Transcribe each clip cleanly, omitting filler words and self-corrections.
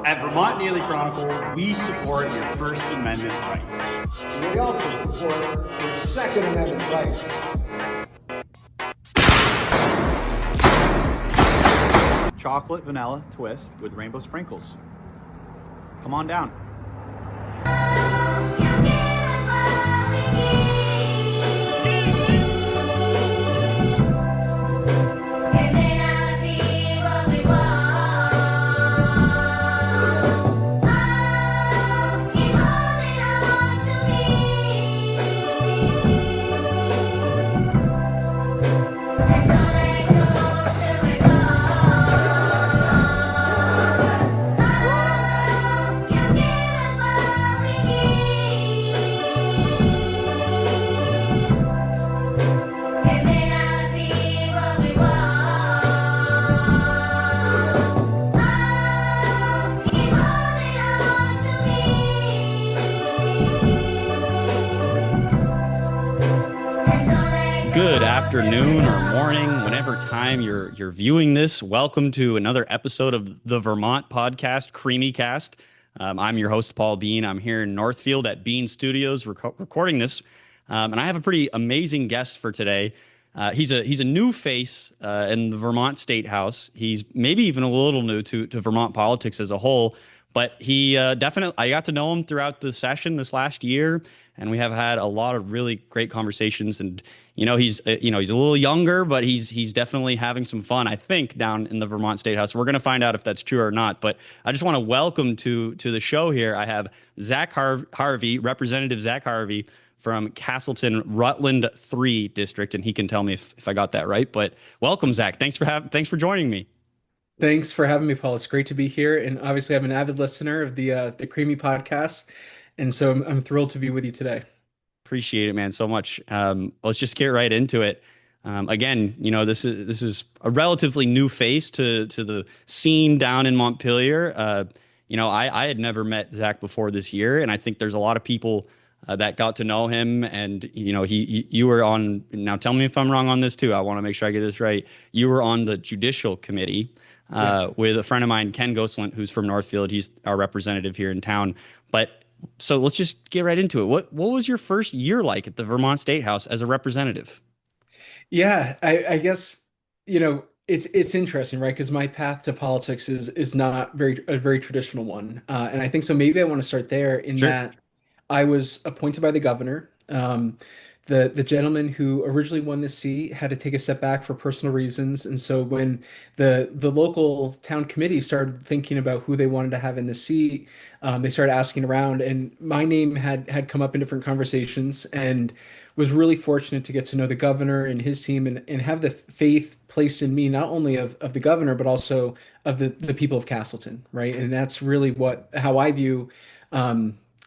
At Vermont Daily Chronicle, we support your First Amendment right. We also support your Second Amendment rights. Chocolate vanilla twist with rainbow sprinkles. Come on down. Good afternoon or morning, whenever time you're viewing this. Welcome to another episode of the Vermont podcast, CREEMEE Cast. I'm your host, Paul Bean. I'm here in Northfield at Bean Studios recording this, and I have a pretty amazing guest for today. He's a new face in the Vermont State House. He's maybe even a little new to Vermont politics as a whole, but he definitely, I got to know him throughout the session this last year, and we have had a lot of really great conversations. And he's a little younger, but he's definitely having some fun, I think, down in the Vermont State House. We're going to find out if that's true or not. But I just want to welcome to the show here. I have Zak Harvey, Representative Zak Harvey from Castleton, Rutland-3 district, and he can tell me if I got that right. But welcome, Zak. Thanks for joining me. Thanks for having me, Paul. It's great to be here, and obviously, I'm an avid listener of the CREEMEE podcast, and so I'm thrilled to be with you today. Appreciate it, man, so much. Let's just get right into it. Again, this is a relatively new face to the scene down in Montpelier. I had never met Zak before this year, and I think there's a lot of people that got to know him. And you were on. Now, tell me if I'm wrong on this too. I want to make sure I get this right. You were on the Judicial Committee with a friend of mine, Ken Gosselin, who's from Northfield. He's our representative here in town. So let's just get right into it. What was your first year like at the Vermont State House as a representative? Yeah, I guess it's interesting, right? Because my path to politics is not a very traditional one, and I think so. Maybe I want to start there in Sure. that I was appointed by the governor. The gentleman who originally won this seat had to take a step back for personal reasons, and so when the local town committee started thinking about who they wanted to have in the seat, they started asking around, and my name had come up in different conversations, and was really fortunate to get to know the governor and his team, and have the faith placed in me, not only of the governor but also of the people of Castleton, right? And that's really how I view.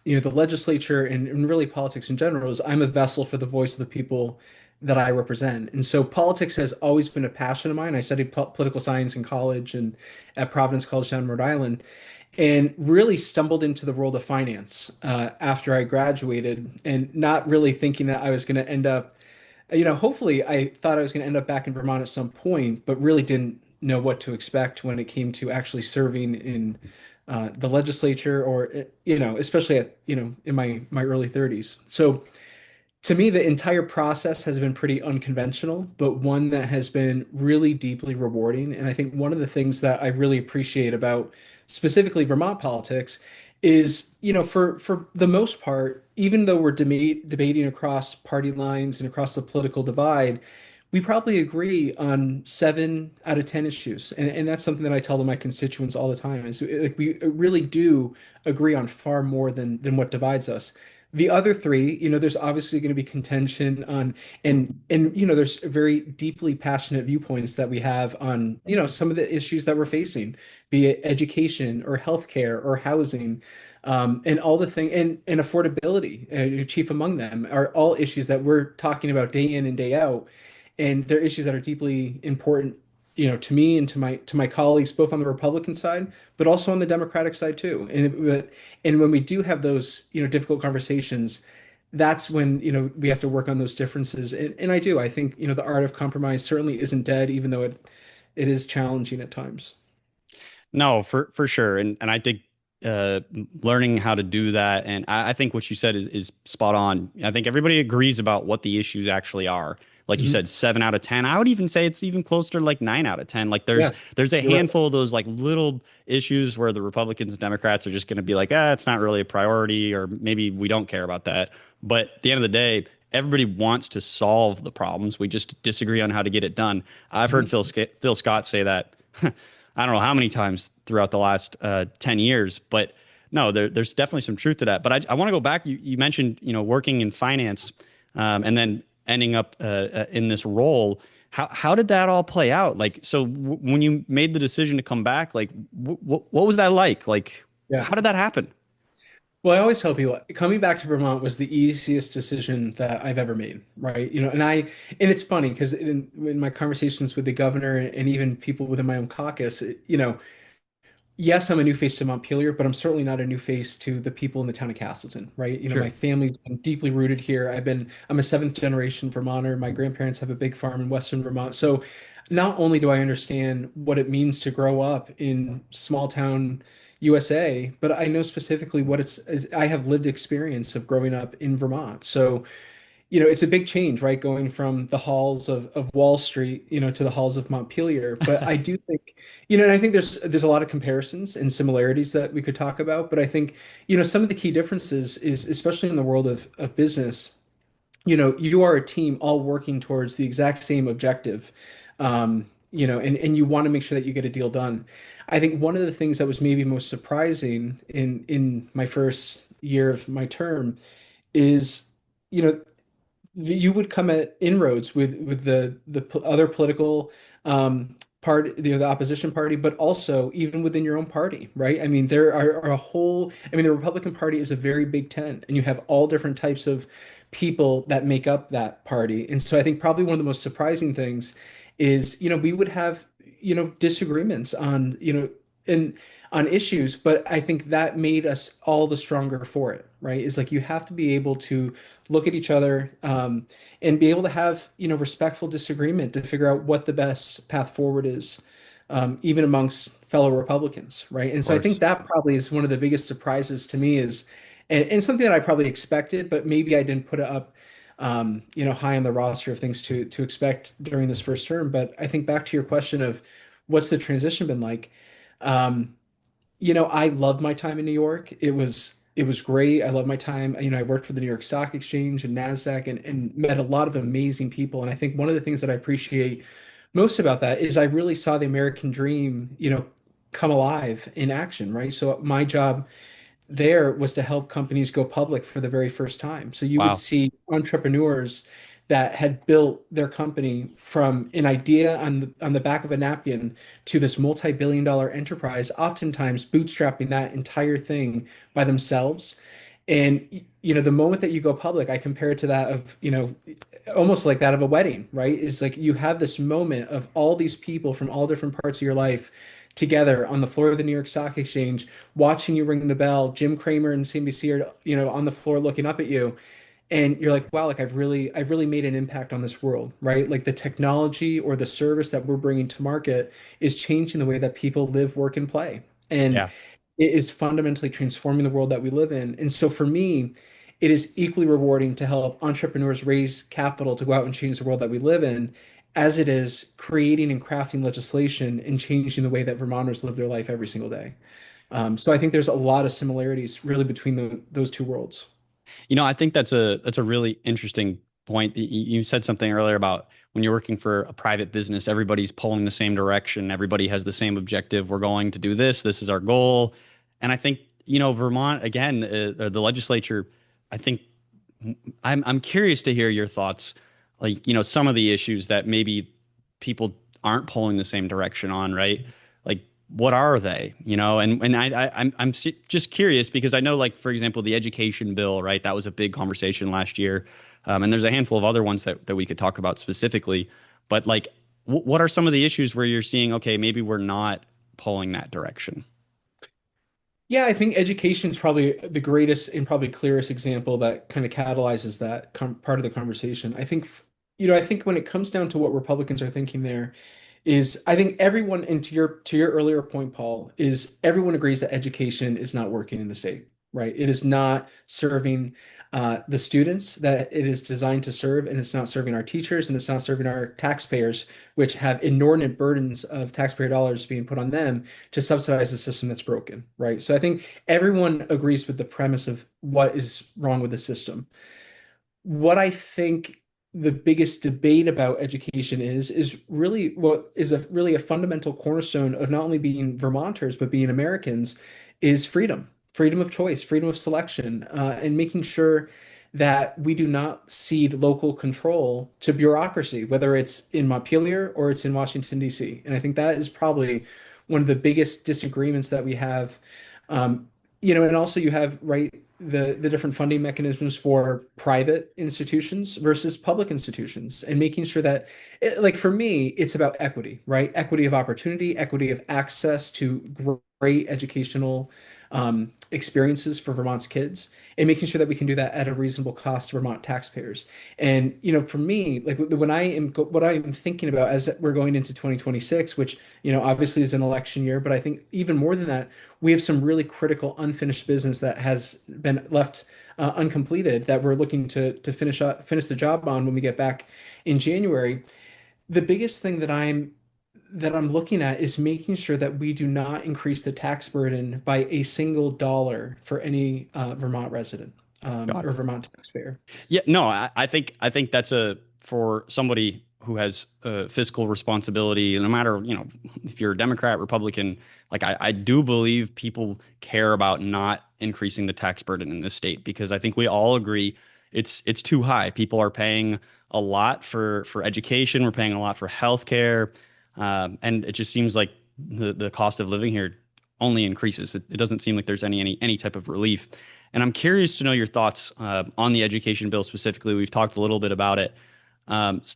The legislature and really politics in general is I'm a vessel for the voice of the people that I represent. And so politics has always been a passion of mine. I studied political science in college and at Providence College down in Rhode Island, and really stumbled into the world of finance after I graduated, and not really thinking that I was going to end up, hopefully I thought I was going to end up back in Vermont at some point, but really didn't know what to expect when it came to actually serving in the legislature, or especially in my early 30s. So to me, the entire process has been pretty unconventional, but one that has been really deeply rewarding. And I think one of the things that I really appreciate about specifically Vermont politics is, for the most part, even though we're debating across party lines and across the political divide, we probably agree on 7 out of 10 issues. And that's something that I tell to my constituents all the time, is like we really do agree on far more than what divides us. The other three, there's obviously going to be contention on, and there's very deeply passionate viewpoints that we have on, some of the issues that we're facing, be it education or healthcare or housing, and all the thing, and affordability, chief among them, are all issues that we're talking about day in and day out. And they're issues that are deeply important, to me and to my colleagues, both on the Republican side, but also on the Democratic side too. And when we do have those, difficult conversations, that's when, we have to work on those differences. And I do. I think, the art of compromise certainly isn't dead, even though it is challenging at times. No, for sure, and I think uh, learning how to do that, and I think what you said is spot on. I think everybody agrees about what the issues actually are. Like you Mhm. said, 7 out of 10. I would even say it's even closer to like 9 out of 10. Like Yeah, there's a you're right. handful of those like little issues where the Republicans and Democrats are just going to be like, it's not really a priority, or maybe we don't care about that. But at the end of the day, everybody wants to solve the problems. We just disagree on how to get it done. I've heard Mhm. Phil Scott say that. I don't know how many times throughout the last 10 years, but no, there's definitely some truth to that. But I want to go back. You mentioned, working in finance, and then ending up in this role. How did that all play out? Like, so when you made the decision to come back, like, what was that like? Like, Yeah. how did that happen? Well, I always tell people coming back to Vermont was the easiest decision that I've ever made, right? And it's funny because in my conversations with the governor and even people within my own caucus, yes, I'm a new face to Montpelier, but I'm certainly not a new face to the people in the town of Castleton, right? My Sure. family's been deeply rooted here. I'm a seventh generation Vermonter. My grandparents have a big farm in Western Vermont. So not only do I understand what it means to grow up in small town USA, but I know specifically I have lived experience of growing up in Vermont. So it's a big change, right? Going from the halls of Wall Street, to the halls of Montpelier. But I do think, and I think there's a lot of comparisons and similarities that we could talk about. But I think, some of the key differences is especially in the world of business, you are a team all working towards the exact same objective. And you want to make sure that you get a deal done. I think one of the things that was maybe most surprising in my first year of my term is, you know, you would come at inroads with other political party, the opposition party, but also even within your own party, right? I mean, are a whole, I mean, the Republican Party is a very big tent, and you have all different types of people that make up that party. And so I think probably one of the most surprising things is, we would have, disagreements on, and on issues, but I think that made us all the stronger for it, right? Is like you have to be able to look at each other, and be able to have, respectful disagreement to figure out what the best path forward is, even amongst fellow Republicans, right? And Of so I think course. that probably is one of the biggest surprises to me is, and something that I probably expected, but maybe I didn't put it up, high on the roster of things to expect during this first term. But I think back to your question of what's the transition been like? Um, I loved my time in New York. It was great. I love my time. I worked for the New York Stock Exchange and NASDAQ and met a lot of amazing people. And I think one of the things that I appreciate most about that is I really saw the American dream, come alive in action, right? So my job there was to help companies go public for the very first time. So you would Wow. see entrepreneurs that had built their company from an idea on the back of a napkin to this multi-billion dollar enterprise, oftentimes bootstrapping that entire thing by themselves. And the moment that you go public, I compare it to that of, almost like that of a wedding, right? It's like you have this moment of all these people from all different parts of your life together on the floor of the New York Stock Exchange, watching you ring the bell. Jim Cramer and CNBC are, on the floor looking up at you. And you're like, wow, like I've really made an impact on this world, right? Like the technology or the service that we're bringing to market is changing the way that people live, work, and play. And Yeah. it is fundamentally transforming the world that we live in. And so for me, it is equally rewarding to help entrepreneurs raise capital to go out and change the world that we live in, as it is creating and crafting legislation and changing the way that Vermonters live their life every single day. So I think there's a lot of similarities really between those two worlds. I think that's a really interesting point. You said something earlier about when you're working for a private business, everybody's pulling the same direction. Everybody has the same objective. We're going to do this. This is our goal. And I think, Vermont, again, the legislature, I think I'm curious to hear your thoughts, like, some of the issues that maybe people aren't pulling the same direction on, right? Like, what are they? And I'm just curious because I know, like, for example, the education bill, right? That was a big conversation last year. And there's a handful of other ones that we could talk about specifically. But like, what are some of the issues where you're seeing, okay, maybe we're not pulling that direction? Yeah, I think education is probably the greatest and probably clearest example that kind of catalyzes that part of the conversation. I think when it comes down to what Republicans are thinking there, is I think everyone, and to your earlier point, Paul, is everyone agrees that education is not working in the state, right? It is not serving the students that it is designed to serve, and it's not serving our teachers, and it's not serving our taxpayers, which have inordinate burdens of taxpayer dollars being put on them to subsidize a system that's broken, right? So I think everyone agrees with the premise of what is wrong with the system. What I think the biggest debate about education is really what is a really a fundamental cornerstone of not only being Vermonters but being Americans is freedom, freedom of choice, freedom of selection, and making sure that we do not cede local control to bureaucracy, whether it's in Montpelier or it's in Washington, D.C. And I think that is probably one of the biggest disagreements that we have. Um, and also you have, right, the different funding mechanisms for private institutions versus public institutions, and making sure that like for me it's about equity, right? Equity of opportunity, equity of access to great educational experiences for Vermont's kids, and making sure that we can do that at a reasonable cost to Vermont taxpayers. And for me, like when what I am thinking about as we're going into 2026, which obviously is an election year, but I think even more than that, we have some really critical unfinished business that has been left uncompleted that we're looking to finish the job on when we get back in January. The biggest thing that I'm looking at is making sure that we do not increase the tax burden by a single dollar for any Vermont resident Got or it. Vermont taxpayer. Yeah, no, I think that's a for somebody who has fiscal responsibility, no matter, if you're a Democrat, Republican, like I do believe people care about not increasing the tax burden in this state because I think we all agree it's too high. People are paying a lot for education, we're paying a lot for healthcare, and it just seems like the cost of living here only increases. It doesn't seem like there's any type of relief. And I'm curious to know your thoughts on the education bill specifically. We've talked a little bit about it.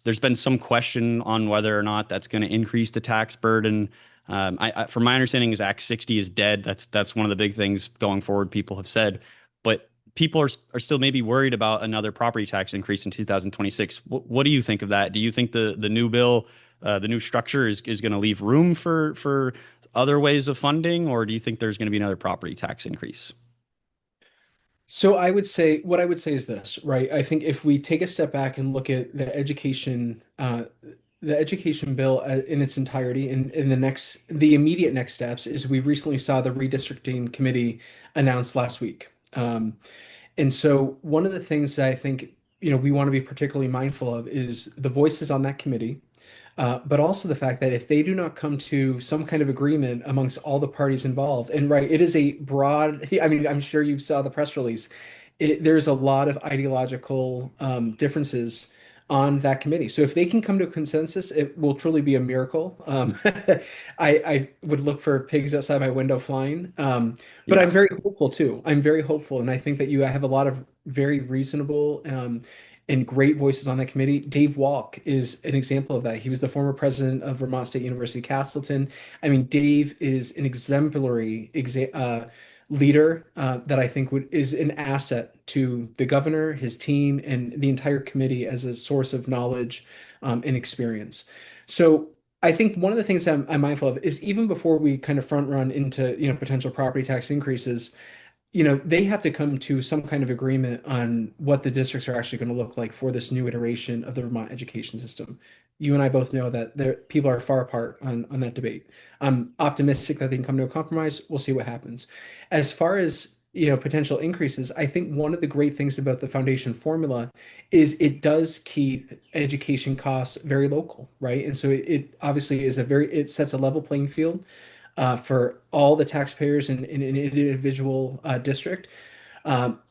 There's been some question on whether or not that's going to increase the tax burden. From my understanding, is Act 60 is dead. That's one of the big things going forward. People have said, but people are still maybe worried about another property tax increase in 2026. What do you think of that? Do you think the new bill, the new structure is going to leave room for other ways of funding, or do you think there's going to be another property tax increase? So what I would say is this, right? I think if we take a step back and look at the education bill in its entirety, and in the immediate next steps is we recently saw the redistricting committee announced last week. And so one of the things that I think, we want to be particularly mindful of is the voices on that committee, but also the fact that if they do not come to some kind of agreement amongst all the parties involved, and right, it is a broad, I mean, I'm sure you saw the press release. There's a lot of ideological differences on that committee. So if they can come to a consensus, it will truly be a miracle. I would look for pigs outside my window flying. But I'm Yeah. very hopeful too. I'm very hopeful. And I think that you have a lot of very reasonable and great voices on that committee. Dave Walk is an example of that. He was the former president of Vermont State University Castleton. I mean, Dave is an exemplary leader that I think is an asset to the governor, his team, and the entire committee as a source of knowledge and experience. So I think one of the things I'm mindful of is even before we kind of front run into potential property tax increases, they have to come to some kind of agreement on what the districts are actually going to look like for this new iteration of the Vermont education system. You and I both know that people are far apart on that debate. I'm optimistic that they can come to a compromise. We'll see what happens. As far as potential increases, I think one of the great things about the foundation formula is it does keep education costs very local, right? And so it obviously it sets a level playing field for all the taxpayers in an individual district,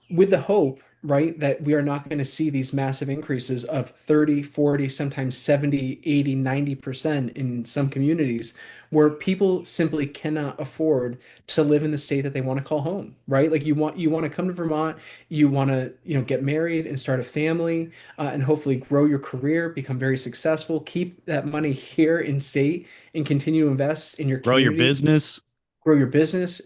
with the hope, right, that we are not going to see these massive increases of 30, 40, sometimes 70, 80, 90% in some communities where people simply cannot afford to live in the state that they want to call home, right? Like you want to come to Vermont, you want to, get married and start a family, and hopefully grow your career, become very successful, keep that money here in state and continue to invest in your Grow your community, business. grow your business.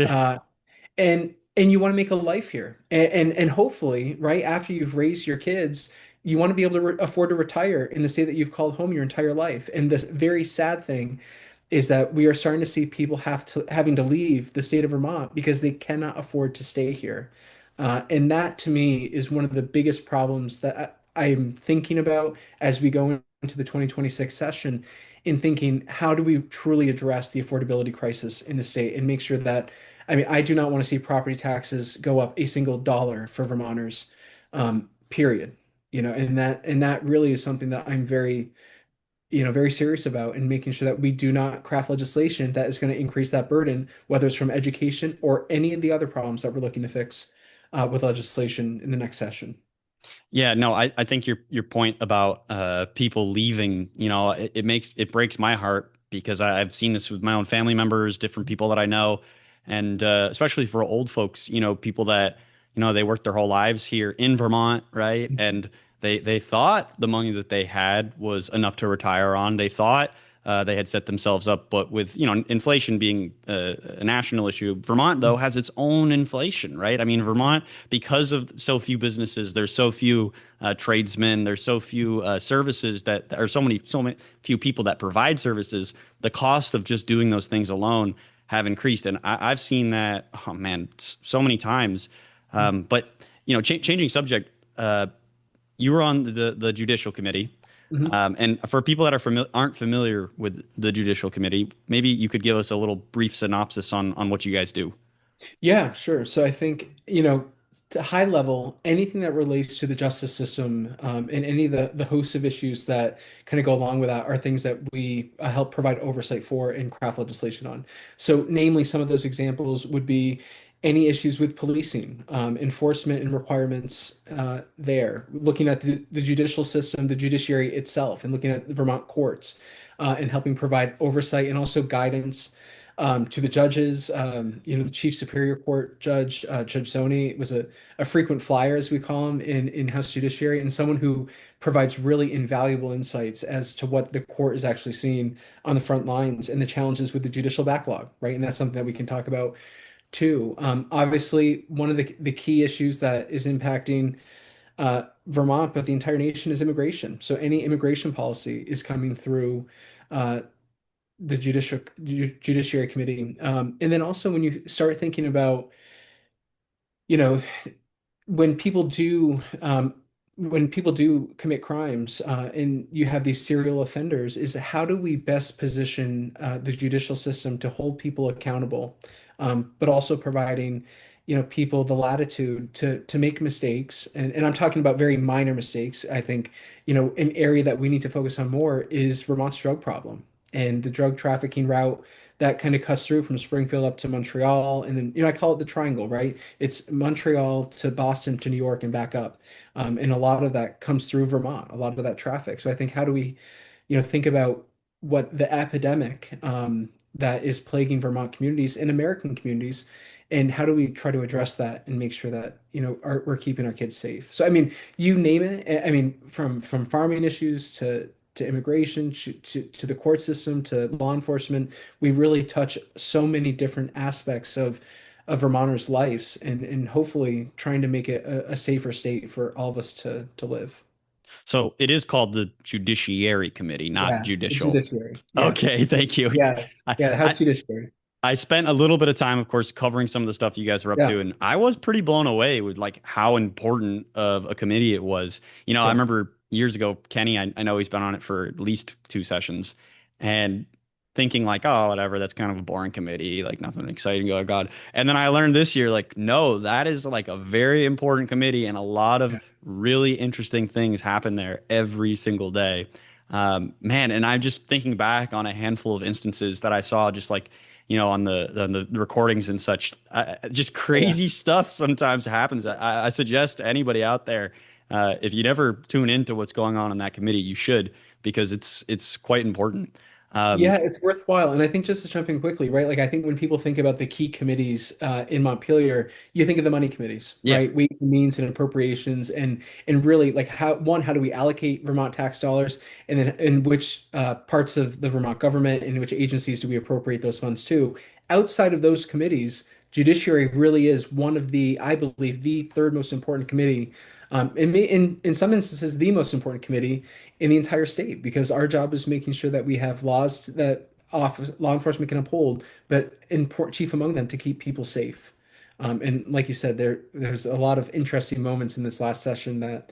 And you want to make a life here, and hopefully, right after you've raised your kids, you want to be able to afford to retire in the state that you've called home your entire life. And the very sad thing is that we are starting to see people having to leave the state of Vermont because they cannot afford to stay here. And that to me is one of the biggest problems that I'm thinking about as we go into the 2026 session, in thinking, how do we truly address the affordability crisis in the state and make sure that, I mean, I do not want to see property taxes go up a single dollar for Vermonters, period. And that really is something that I'm very serious about, and making sure that we do not craft legislation that is going to increase that burden, whether it's from education or any of the other problems that we're looking to fix with legislation in the next session. Yeah, no, I think your point about people leaving, it breaks my heart because I've seen this with my own family members, different people that I know, and especially for old folks, people that they worked their whole lives here in Vermont, right? And they thought the money that they had was enough to retire on. They thought they had set themselves up, but with inflation being a national issue, Vermont though has its own inflation, right? I mean, Vermont, because of so few businesses, there's so few tradesmen, there's so few services that are so many few people that provide services. The cost of just doing those things alone have increased, and I've seen that. Oh man, so many times. But changing subject. You were on the Judicial Committee. Mhm. And for people that aren't familiar with the Judicial Committee, maybe you could give us a little brief synopsis on what you guys do. Yeah, sure. So I think, to high level, anything that relates to the justice system, and any of the host of issues that kind of go along with that are things that we help provide oversight for and craft legislation on. So, namely, some of those examples would be any issues with policing, enforcement and requirements there, looking at the judicial system, the judiciary itself, and looking at the Vermont courts, and helping provide oversight and also guidance to the judges. The Chief Superior Court Judge, Judge Zoni, was a frequent flyer, as we call him, in House Judiciary, and someone who provides really invaluable insights as to what the court is actually seeing on the front lines and the challenges with the judicial backlog, right? And that's something that we can talk about too. Obviously, one of the key issues that is impacting Vermont, but the entire nation, is immigration. So any immigration policy is coming through uh, the Judiciary Committee. And then also when you start thinking about, you know, when people do commit crimes, and you have these serial offenders, is how do we best position the judicial system to hold people accountable, but also providing people the latitude to make mistakes, and I'm talking about very minor mistakes. I think an area that we need to focus on more is Vermont's drug problem and the drug trafficking route that kind of cuts through from Springfield up to Montreal. And then, I call it the triangle, right? It's Montreal to Boston to New York and back up. And a lot of that comes through Vermont, a lot of that traffic. So I think, how do we, think about what the epidemic that is plaguing Vermont communities and American communities, and how do we try to address that and make sure that, we're keeping our kids safe? So, I mean, you name it. I mean, from farming issues to immigration, to the court system, to law enforcement. We really touch so many different aspects of Vermonters' lives, and hopefully trying to make it a safer state for all of us to live. So it is called the Judiciary Committee, not Yeah, the judicial. judiciary. Yeah, Okay, thank you. yeah, I, yeah. The I, House Judiciary. I spent a little bit of time, of course, covering some of the stuff you guys are up Yeah, to, and I was pretty blown away with like how important of a committee it was. I yeah, remember years ago, Kenny, I know he's been on it for at least two sessions, and thinking like, oh, whatever, that's kind of a boring committee, like nothing exciting. Oh God. And then I learned this year, like, no, that is like a very important committee, and a lot of yeah, really interesting things happen there every single day. Man, and I'm just thinking back on a handful of instances that I saw just like on the recordings and such. Just yeah. crazy stuff sometimes happens. I suggest to anybody out there, if you never tune into what's going on in that committee, you should, because it's quite important. Yeah, Um, it's worthwhile. And I think, just to jump in quickly, right? Like, I think when people think about the key committees in Montpelier, you think of the money committees, yeah. right? Ways and Means and Appropriations, and really, like, how do we allocate Vermont tax dollars, and then in which parts of the Vermont government and which agencies do we appropriate those funds to? Outside of those committees, Judiciary really is one of the, I believe, the third most important committee In some instances, the most important committee in the entire state, because our job is making sure that we have laws that law enforcement can uphold, but chief among them to keep people safe. And like you said, there's a lot of interesting moments in this last session that,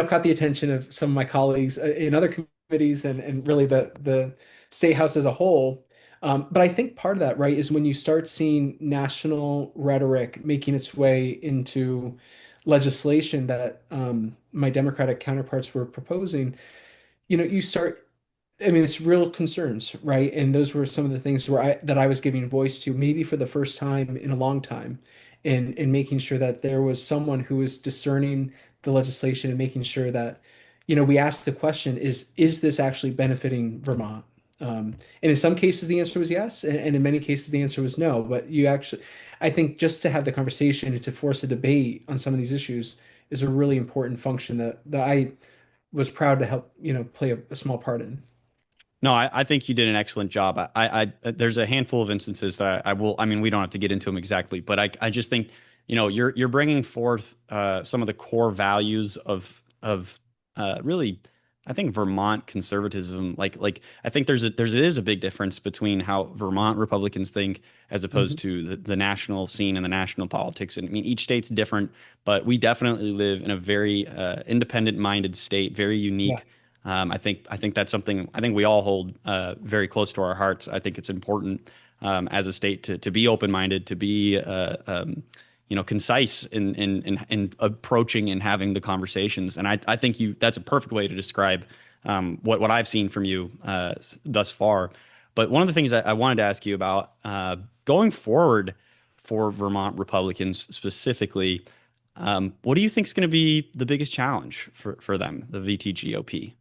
caught the attention of some of my colleagues in other committees and really the state house as a whole. But I think part of that, right, is when you start seeing national rhetoric making its way into legislation that my Democratic counterparts were proposing, you start, I mean, it's real concerns, right? And those were some of the things that I was giving voice to, maybe for the first time in a long time, in making sure that there was someone who was discerning the legislation and making sure that, we asked the question, is this actually benefiting Vermont? And in some cases, the answer was yes, and in many cases, the answer was no. But I think just to have the conversation and to force a debate on some of these issues is a really important function that I was proud to help, play a small part in. No, I think you did an excellent job. There's a handful of instances that I will. I mean, we don't have to get into them exactly, but I just think, you're bringing forth some of the core values of really, I think Vermont conservatism. Like I think is a big difference between how Vermont Republicans think as opposed Mhm. to the national scene and the national politics. And I mean, each state's different, but we definitely live in a very independent-minded state, very Yeah. unique. I think that's something I think we all hold very close to our hearts. I think it's important as a state to be open-minded, to be concise in approaching and having the conversations. And I think that's a perfect way to describe what I've seen from you thus far. But one of the things that I wanted to ask you about going forward for Vermont Republicans specifically, what do you think is going to be the biggest challenge for them, the VT GOP?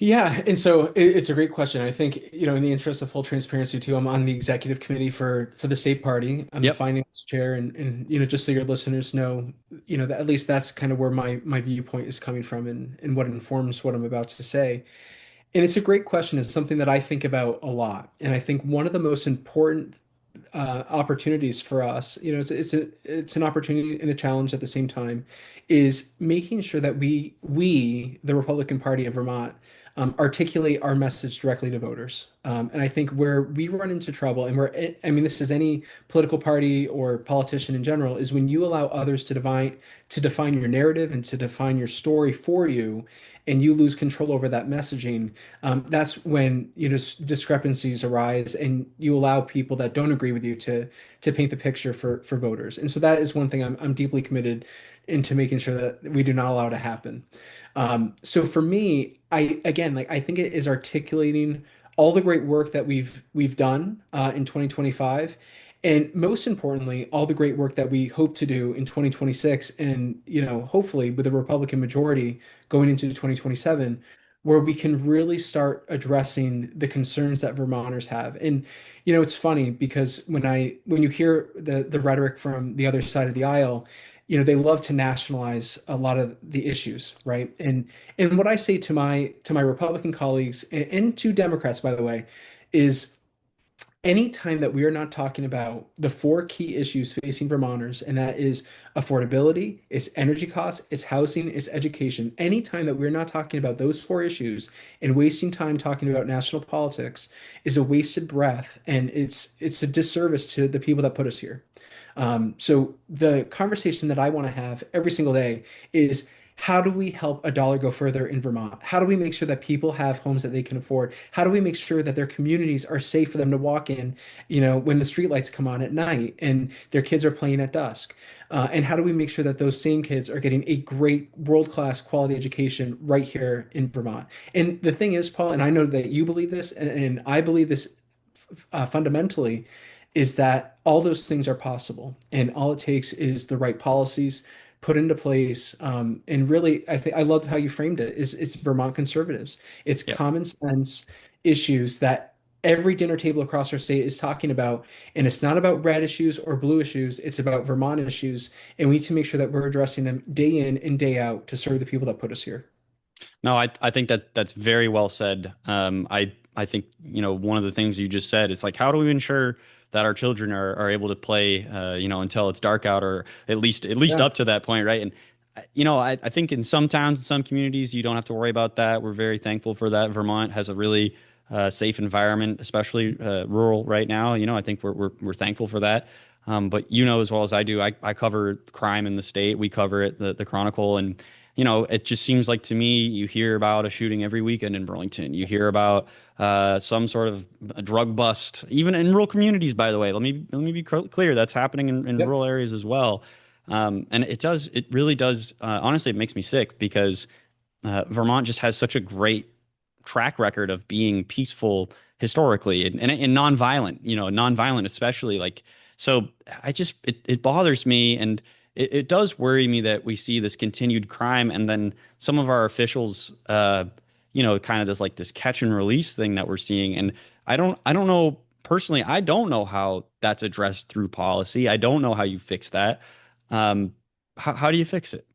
Yeah, and so it's a great question. I think, in the interest of full transparency too, I'm on the executive committee for the state party. I'm the Yep. finance chair, and just so your listeners know, that at least that's kind of where my viewpoint is coming from and what informs what I'm about to say. And it's a great question. It's something that I think about a lot. And I think one of the most important opportunities for us, it's an opportunity and a challenge at the same time, is making sure that we the Republican Party of Vermont articulate our message directly to voters. And I think where we run into trouble, and I mean, this is any political party or politician in general, is when you allow others to define your narrative and to define your story for you, and you lose control over that messaging. That's when discrepancies arise, and you allow people that don't agree with you to paint the picture for voters. And so that is one thing I'm deeply committed into making sure that we do not allow to happen. So for me, I think it is articulating all the great work that we've done in 2025, and most importantly, all the great work that we hope to do in 2026, and hopefully with a Republican majority going into 2027, where we can really start addressing the concerns that Vermonters have. And it's funny because when you hear the rhetoric from the other side of the aisle, they love to nationalize a lot of the issues, right? And what I say to my Republican colleagues, and to Democrats, by the way, is anytime that we are not talking about the four key issues facing Vermonters, and that is affordability, it's energy costs, it's housing, it's education. Anytime that we're not talking about those four issues and wasting time talking about national politics is a wasted breath, and it's a disservice to the people that put us here. So the conversation that I want to have every single day is, how do we help a dollar go further in Vermont? How do we make sure that people have homes that they can afford? How do we make sure that their communities are safe for them to walk in, when the streetlights come on at night and their kids are playing at dusk? And how do we make sure that those same kids are getting a great world-class quality education right here in Vermont? And the thing is, Paul, and I know that you believe this, and I believe this fundamentally, is that all those things are possible, and all it takes is the right policies put into place. And really, I think I love how you framed it. It's Vermont conservatives. It's Yep. common sense issues that every dinner table across our state is talking about, and it's not about red issues or blue issues. It's about Vermont issues, and we need to make sure that we're addressing them day in and day out to serve the people that put us here. No, I think that's very well said. I think one of the things you just said is like, how do we ensure that our children are able to play until it's dark out, or at least Yeah. up to that point, right? And I think in some towns and some communities, you don't have to worry about that. We're very thankful for that. Vermont has a really safe environment, especially rural right now. I think we're thankful for that. But as well as I do, I cover crime in the state. We cover it, the Chronicle, and it just seems like to me you hear about a shooting every weekend in Burlington. You hear about some sort of a drug bust, even in rural communities. By the way, let me be clear, that's happening in Yep. rural areas as well. And it really does. Honestly, it makes me sick because Vermont just has such a great track record of being peaceful historically and nonviolent, nonviolent especially. Like, so it bothers me, and it does worry me that we see this continued crime, and then some of our officials, kind of this catch and release thing that we're seeing. And I don't know personally, I don't know how that's addressed through policy. I don't know how you fix that. How do you fix it?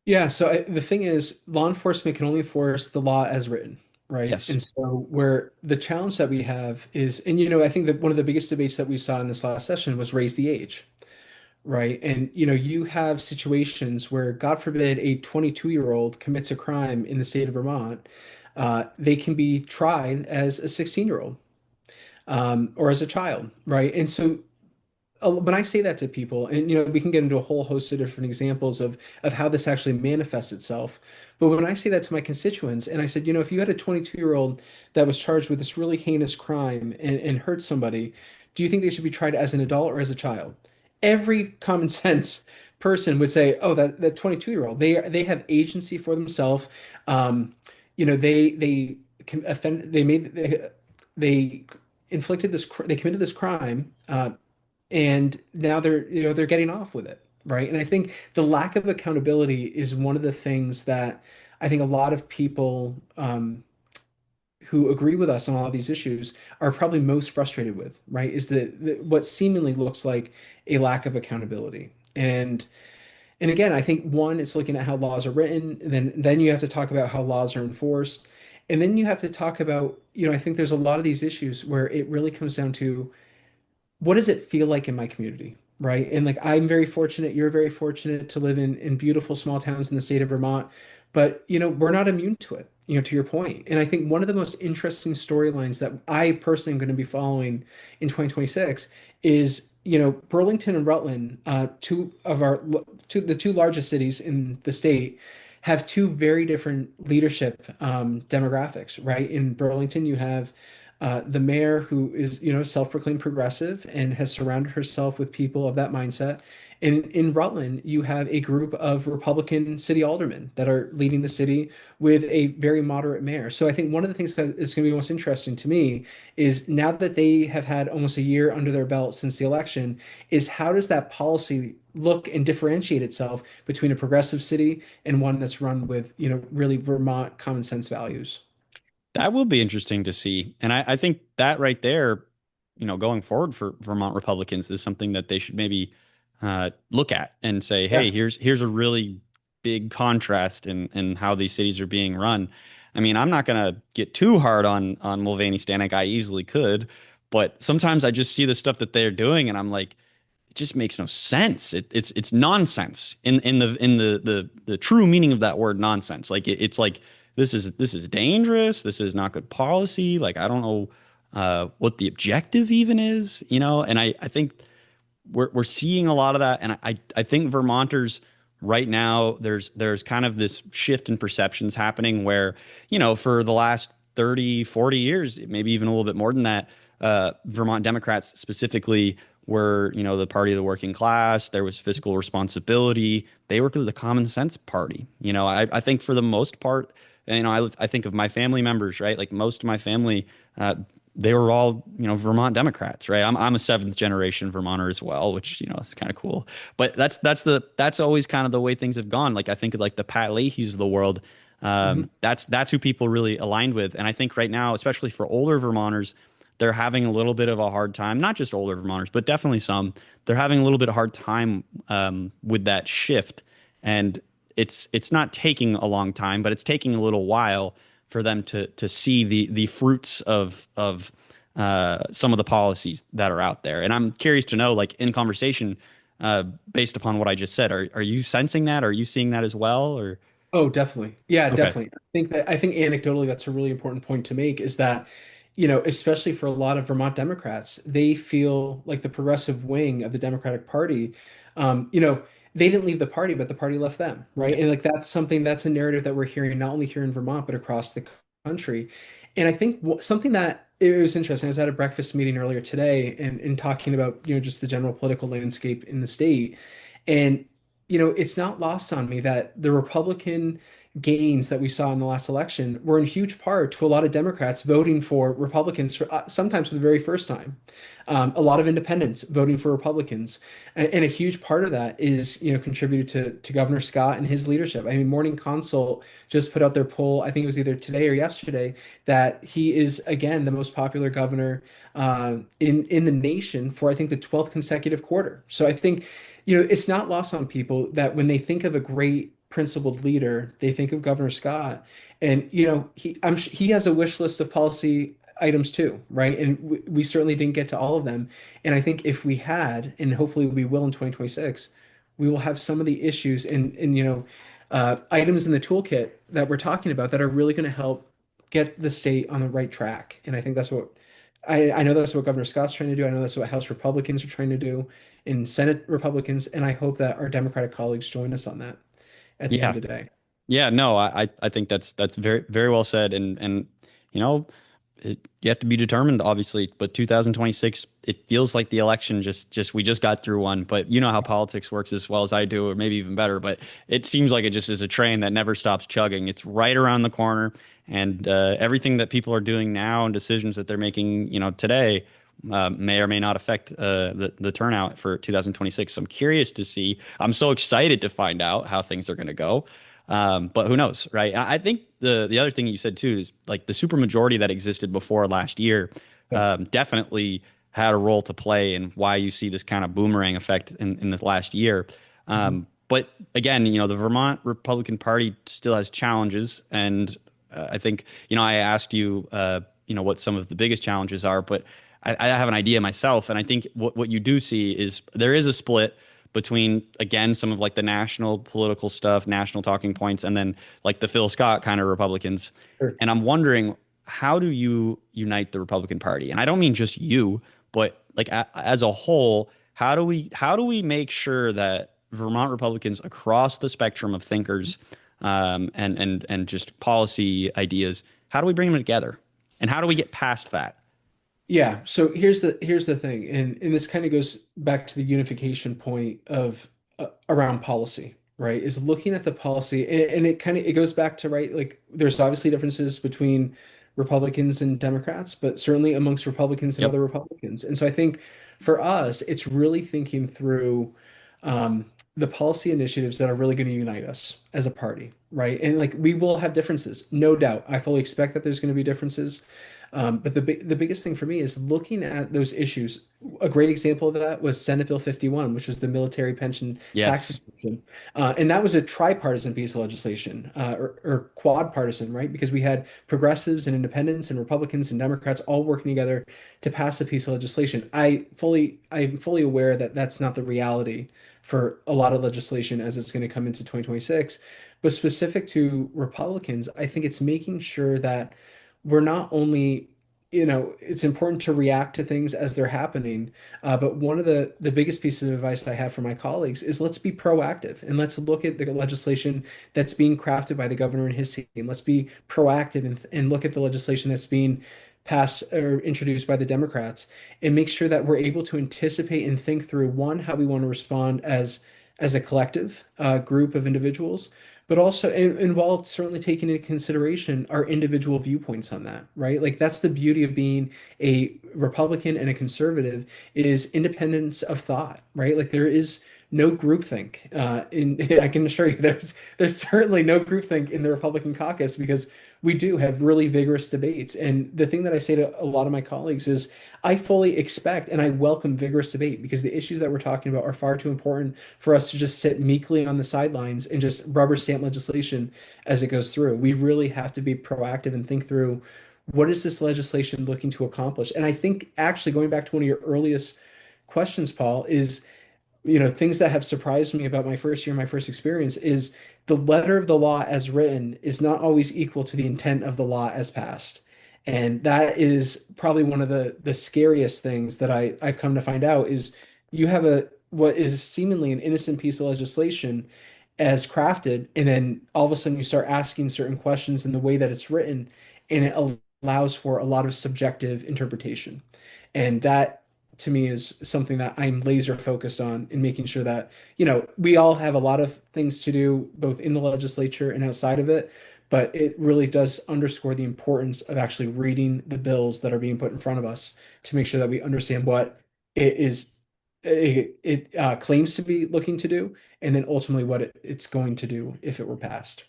Yeah, so the thing is, law enforcement can only enforce the law as written, right? Yes. And so where the challenge that we have is, and I think that one of the biggest debates that we saw in this last session was raise the age, right? And you have situations where, God forbid, a 22-year-old commits a crime in the state of Vermont, they can be tried as a 16-year-old or as a child, right? And so when I say that to people, and we can get into a whole host of different examples of how this actually manifests itself. But when I say that to my constituents, and I said, if you had a 22-year-old that was charged with this really heinous crime and hurt somebody, do you think they should be tried as an adult or as a child? Every common sense person would say, oh, that 22-year-old, they have agency for themselves. They can offend, they inflicted they committed this crime. And now they're getting off with it, right? And I think the lack of accountability is one of the things that I think a lot of people who agree with us on all of these issues are probably most frustrated with, right? Is that what seemingly looks like a lack of accountability. And again, I think one, it's looking at how laws are written, and then you have to talk about how laws are enforced. And then you have to talk about, I think there's a lot of these issues where it really comes down to, what does it feel like in my community, right? And like, I'm very fortunate, you're very fortunate to live in beautiful small towns in the state of Vermont, but we're not immune to it, to your point. And I think one of the most interesting storylines that I personally am going to be following in 2026 is, Burlington and Rutland, the two largest cities in the state, have two very different leadership demographics, right? In Burlington, you have the mayor who is, self-proclaimed progressive and has surrounded herself with people of that mindset. And in Rutland, you have a group of Republican city aldermen that are leading the city with a very moderate mayor. So I think one of the things that is going to be most interesting to me is, now that they have had almost a year under their belt since the election, is how does that policy look and differentiate itself between a progressive city and one that's run with, really Vermont common sense values. That will be interesting to see. And I think that right there, going forward for Vermont Republicans is something that they should maybe look at and say, hey, Yeah. here's a really big contrast in how these cities are being run. I mean, I'm not gonna get too hard on Mulvaney Stanek. I easily could, but sometimes I just see the stuff that they're doing, and I'm like, it just makes no sense. It's nonsense in the true meaning of that word, nonsense. Like it's like this is dangerous. This is not good policy. Like I don't know what the objective even is, And I think we're seeing a lot of that, and I think Vermonters right now there's kind of this shift in perceptions happening where for the last 30, 40 years, maybe even a little bit more than that, Vermont Democrats specifically were the party of the working class. There was fiscal responsibility. They were the common sense party. I think for the most part, and, I think of my family members, right? Like most of my family, they were all, Vermont Democrats, right? I'm a seventh generation Vermonter as well, which, is kind of cool. But that's always kind of the way things have gone. Like I think of like the Pat Leahy's of the world. Mhm. That's who people really aligned with. And I think right now, especially for older Vermonters, they're having a little bit of a hard time, not just older Vermonters, but definitely some. They're having a little bit of hard time with that shift. And it's not taking a long time, but it's taking a little while for them to see the fruits of some of the policies that are out there. And I'm curious to know, like in conversation, based upon what I just said. Are you sensing that? Are you seeing that as well? Or Oh, definitely. Yeah, okay, definitely. I think anecdotally that's a really important point to make is that, especially for a lot of Vermont Democrats, they feel like the progressive wing of the Democratic Party, they didn't leave the party, but the party left them, right? yeah, And like that's a narrative that we're hearing not only here in Vermont, but across the country. And I think something that it was interesting, I was at a breakfast meeting earlier today and talking about, just the general political landscape in the state. And it's not lost on me that the Republican gains that we saw in the last election were in huge part to a lot of Democrats voting for Republicans for, sometimes for the very first time. A lot of independents voting for Republicans, and a huge part of that is contributed to Governor Scott and his leadership. I mean, Morning Consult just put out their poll. I think it was either today or yesterday that he is again the most popular governor in the nation for I think the 12th consecutive quarter. So I think it's not lost on people that when they think of a great principled leader, they think of Governor Scott, and he has a wish list of policy items too, right? And we certainly didn't get to all of them. And I think if we had, and hopefully we will in 2026, we will have some of the issues and items in the toolkit that we're talking about that are really going to help get the state on the right track. And I think that's what I know that's what Governor Scott's trying to do. I know that's what House Republicans are trying to do, and Senate Republicans, and I hope that our Democratic colleagues join us on that at the yeah, end of the day. yeah. No, I think that's very very well said, and you know. You have to be determined, obviously, but 2026, it feels like the election just we just got through one. But you know how politics works as well as I do, or maybe even better. But it seems like it just is a train that never stops chugging. It's right around the corner, and everything that people are doing now and decisions that they're making, today, may or may not affect the turnout for 2026. So I'm curious to see. I'm so excited to find out how things are going to go. But who knows, right? I think the other thing you said too is like the supermajority that existed before last year Yeah. definitely had a role to play in why you see this kind of boomerang effect in the last year. Mhm. But again, the Vermont Republican Party still has challenges, and I think I asked you, what some of the biggest challenges are, but I have an idea myself, and I think what you do see is there is a split between again some of like the national political stuff, national talking points, and then like the Phil Scott kind of Republicans. Sure. And I'm wondering, how do you unite the Republican Party? And I don't mean just you, but like as a whole, how do we make sure that Vermont Republicans across the spectrum of thinkers and just policy ideas, how do we bring them together? And how do we get past that? Yeah, so here's the thing, and this kind of goes back to the unification point of around policy, right? Is looking at the policy, and it goes back to right, like there's obviously differences between Republicans and Democrats, but certainly amongst Republicans and Yep. other Republicans. And so I think for us, it's really thinking through the policy initiatives that are really going to unite us as a party, right? And like we will have differences, no doubt. I fully expect that there's going to be differences. But the biggest thing for me is looking at those issues. A great example of that was Senate Bill 51, which was the military pension tax Yes. exemption. And that was a tripartisan piece of legislation, or quad partisan, right? Because we had progressives and independents and Republicans and Democrats all working together to pass a piece of legislation. I'm fully aware that that's not the reality for a lot of legislation as it's going to come into 2026. But specific to Republicans, I think it's making sure that we're not only, it's important to react to things as they're happening, but one of the biggest pieces of advice I have for my colleagues is let's be proactive and let's look at the legislation that's being crafted by the governor and his team. Let's be proactive and look at the legislation that's being passed or introduced by the Democrats and make sure that we're able to anticipate and think through one, how we want to respond as a collective group of individuals, but also and while certainly taking into consideration our individual viewpoints on that, right? Like that's the beauty of being a Republican and a conservative is independence of thought, right? Like there is no groupthink. I can assure you, there's certainly no groupthink in the Republican caucus because we do have really vigorous debates. And the thing that I say to a lot of my colleagues is I fully expect and I welcome vigorous debate because the issues that we're talking about are far too important for us to just sit meekly on the sidelines and just rubber stamp legislation as it goes through. We really have to be proactive and think through what is this legislation looking to accomplish. And I think actually going back to one of your earliest questions, Paul, is things that have surprised me about my first year, my first experience is the letter of the law as written is not always equal to the intent of the law as passed. And that is probably one of the scariest things that I've come to find out is you have what is seemingly an innocent piece of legislation as crafted, and then all of a sudden you start asking certain questions in the way that it's written, and it allows for a lot of subjective interpretation. And that to me is something that I'm laser focused on in making sure that, we all have a lot of things to do both in the legislature and outside of it, but it really does underscore the importance of actually reading the bills that are being put in front of us to make sure that we understand what it is it claims to be looking to do, and then ultimately what it's going to do if it were passed.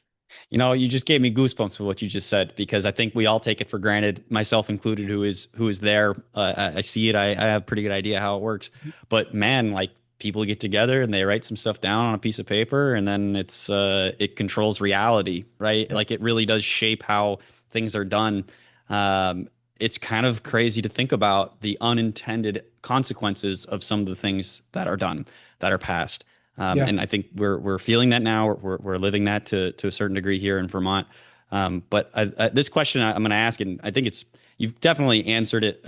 You just gave me goosebumps with what you just said because I think we all take it for granted, myself included, who is there. I see it. I have a pretty good idea how it works. But man, like people get together and they write some stuff down on a piece of paper, and then it controls reality, right? Yeah. Like it really does shape how things are done. It's kind of crazy to think about the unintended consequences of some of the things that are done, that are passed. Yeah. And I think we're feeling that now. We're living that to a certain degree here in Vermont. But this question I'm going to ask, and I think you've definitely answered it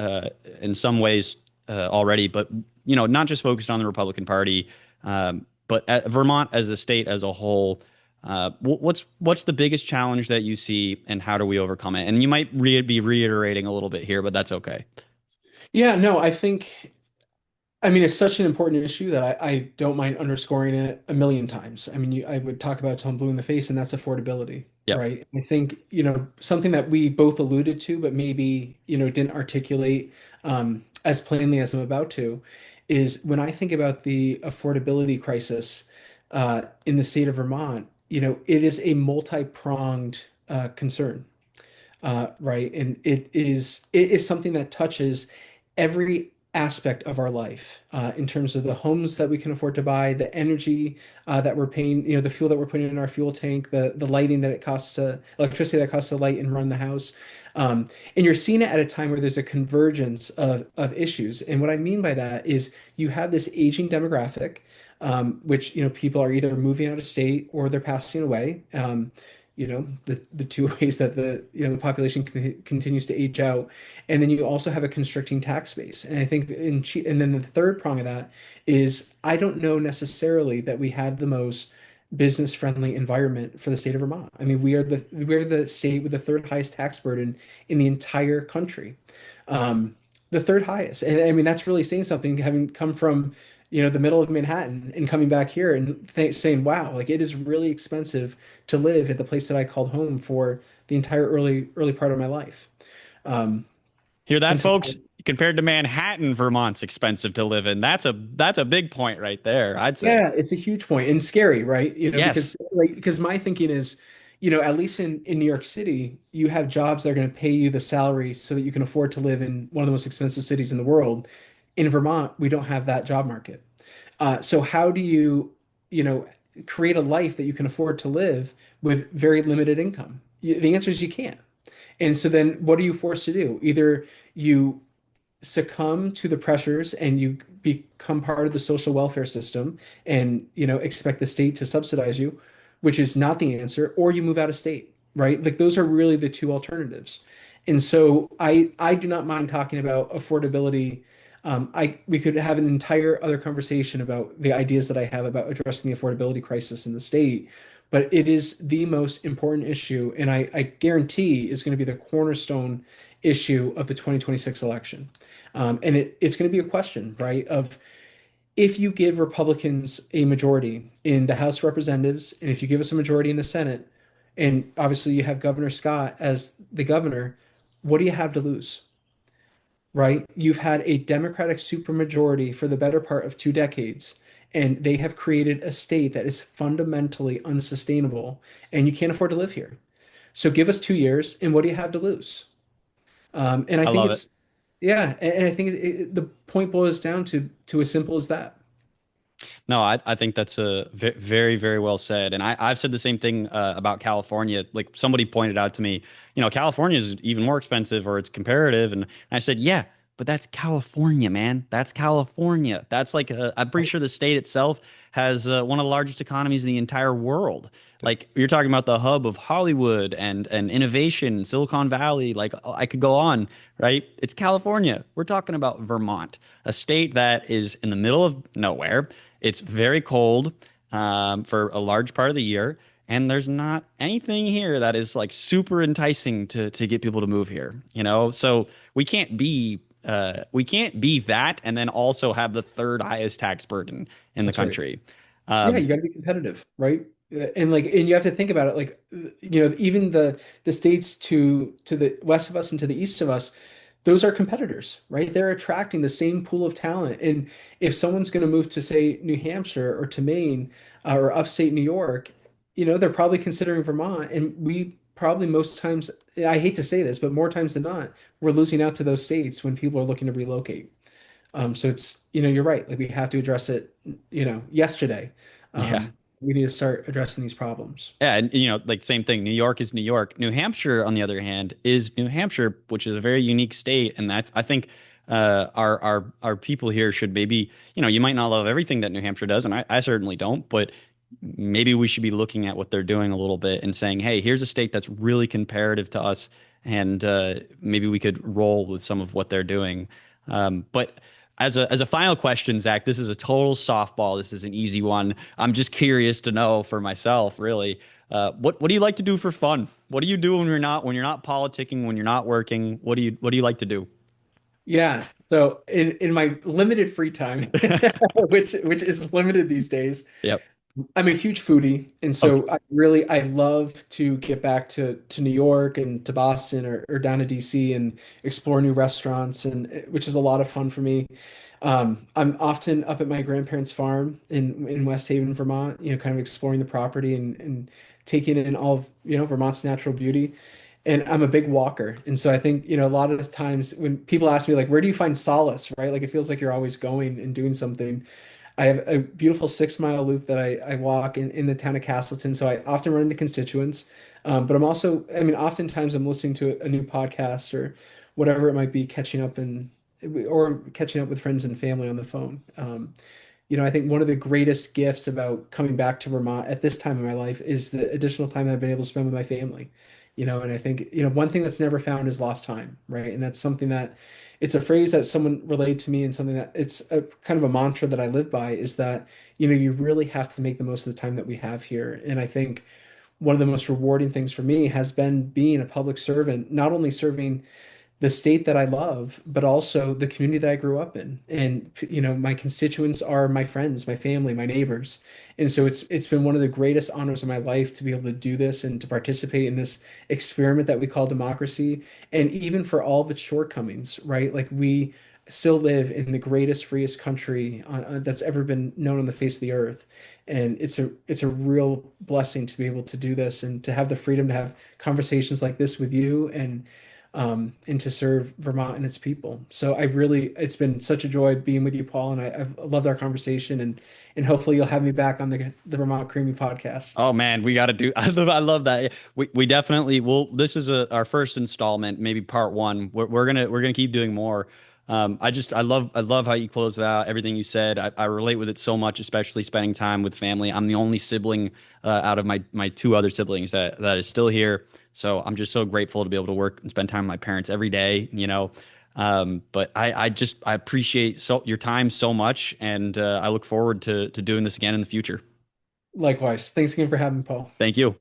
in some ways already. But not just focused on the Republican Party, but Vermont as a state as a whole. What's the biggest challenge that you see, and how do we overcome it? And you might be reiterating a little bit here, but that's okay. Yeah, no, I mean, it's such an important issue that I don't mind underscoring it a million times. I mean, I would talk about it till I'm blue in the face, and that's affordability, Yep. right? I think, something that we both alluded to, but maybe, didn't articulate as plainly as I'm about to, is when I think about the affordability crisis in the state of Vermont, it is a multi-pronged concern, right? And it is something that touches every aspect of our life in terms of the homes that we can afford to buy, the energy that we're paying, the fuel that we're putting in our fuel tank, the lighting that it costs to electricity that costs to light and run the house. And you're seeing it at a time where there's a convergence of issues. And what I mean by that is you have this aging demographic, which people are either moving out of state or they're passing away. The two ways that the population continues to age out, and then you also have a constricting tax base. And I think and then the third prong of that is I don't know necessarily that we have the most business friendly environment for the state of Vermont. I mean, we are the state with the third highest tax burden in the entire country. The third highest. And I mean, that's really saying something having come from, the middle of Manhattan and coming back here and saying, wow, like it is really expensive to live at the place that I called home for the entire early part of my life. Um, Hear that, until folks? Compared to Manhattan, Vermont's expensive to live in. That's a big point right there, I'd say. Yeah, it's a huge point and scary, right? Yes. Because my thinking is, at least in New York City, you have jobs that are going to pay you the salary so that you can afford to live in one of the most expensive cities in the world. In Vermont, we don't have that job market. So how do you know, create a life that you can afford to live with very limited income? The answer is you can't. And so then what are you forced to do? Either you succumb to the pressures and you become part of the social welfare system and expect the state to subsidize you, which is not the answer, or you move out of state, right? Like those are really the two alternatives. And so I do not mind talking about affordability. We could have an entire other conversation about the ideas that I have about addressing the affordability crisis in the state, but it is the most important issue, and I guarantee is going to be the cornerstone issue of the 2026 election. And it's going to be a question, right, of if you give Republicans a majority in the House of Representatives, and if you give us a majority in the Senate, and obviously you have Governor Scott as the governor, what do you have to lose? Right? You've had a Democratic supermajority for the better part of 2 decades, and they have created a state that is fundamentally unsustainable, and you can't afford to live here. So give us 2 years, and what do you have to lose? And I I think love it. it's yeah, and I think the point boils down to as simple as that. No, I think that's a very, very well said. And I've said the same thing about California. Like somebody pointed out to me, California is even more expensive or it's comparative. And I said, yeah, but that's California, man. That's California. That's like I'm pretty sure the state itself has one of the largest economies in the entire world. Like you're talking about the hub of Hollywood and innovation, Silicon Valley. Like I could go on, right? It's California. We're talking about Vermont, a state that is in the middle of nowhere. It's very cold for a large part of the year, and there's not anything here that is like super enticing to get people to move here, you know? So we can't be that and then also have the third highest tax burden in the That's right. country. Yeah, Um, you got to be competitive, right? And you have to think about it like even the states to the west of us and to the east of us, those are competitors, right? They're attracting the same pool of talent. And if someone's going to move to say New Hampshire or to Maine or upstate New York, they're probably considering Vermont. And we probably most times, I hate to say this, but more times than not, we're losing out to those states when people are looking to relocate. So you're right. Like we have to address it, yesterday. yeah. We need to start addressing these problems. Yeah, and like same thing. New York is New York. New Hampshire, on the other hand, is New Hampshire, which is a very unique state, and that I think our people here should maybe, you might not love everything that New Hampshire does, and I certainly don't, but maybe we should be looking at what they're doing a little bit and saying, hey, here's a state that's really comparative to us, and maybe we could roll with some of what they're doing. But as a final question, Zach, this is a total softball. This is an easy one. I'm just curious to know for myself, really. What do you like to do for fun? What do you do when you're not politicking, when you're not working? What do you like to do? Yeah. So in my limited free time, which is limited these days, Yep. I'm a huge foodie, and Okay. so I love to get back to New York and to Boston or down to DC and explore new restaurants, and which is a lot of fun for me. I'm often up at my grandparents' farm in West Haven, Vermont, kind of exploring the property and taking in all of, Vermont's natural beauty. And I'm a big walker. And so I think, a lot of the times when people ask me like, where do you find solace, right? Like it feels like you're always going and doing something. I have a beautiful 6 mile loop that I walk in the town of Castleton. So I often run into constituents. But I'm also, I mean, oftentimes I'm listening to a new podcast or whatever it might be, or catching up with friends and family on the phone. I think one of the greatest gifts about coming back to Vermont at this time in my life is the additional time that I've been able to spend with my family. And I think, one thing that's never found is lost time, right? And that's something that it's a phrase that someone relayed to me and something that it's a kind of a mantra that I live by is that, you really have to make the most of the time that we have here. And I think one of the most rewarding things for me has been being a public servant, not only serving the state that I love, but also the community that I grew up in. And my constituents are my friends, my family, my neighbors. And so it's been one of the greatest honors of my life to be able to do this and to participate in this experiment that we call democracy. And even for all of its shortcomings, right? Like we still live in the greatest, freest country that's ever been known on the face of the earth. And it's a real blessing to be able to do this and to have the freedom to have conversations like this with you and to serve Vermont and its people. So it's been such a joy being with you, Paul, and I've loved our conversation and hopefully you'll have me back on the Vermont CREEMEE podcast. Oh man, we got to do. I love that. We definitely will. This is our first installment, maybe part one. We're gonna keep doing more. I love how you close it out. Everything you said, I relate with it so much, especially spending time with family. I'm the only sibling out of my two other siblings that is still here. So I'm just so grateful to be able to work and spend time with my parents every day. But I appreciate your time so much, and I look forward to doing this again in the future. Likewise. Thanks again for having me, Paul. Thank you.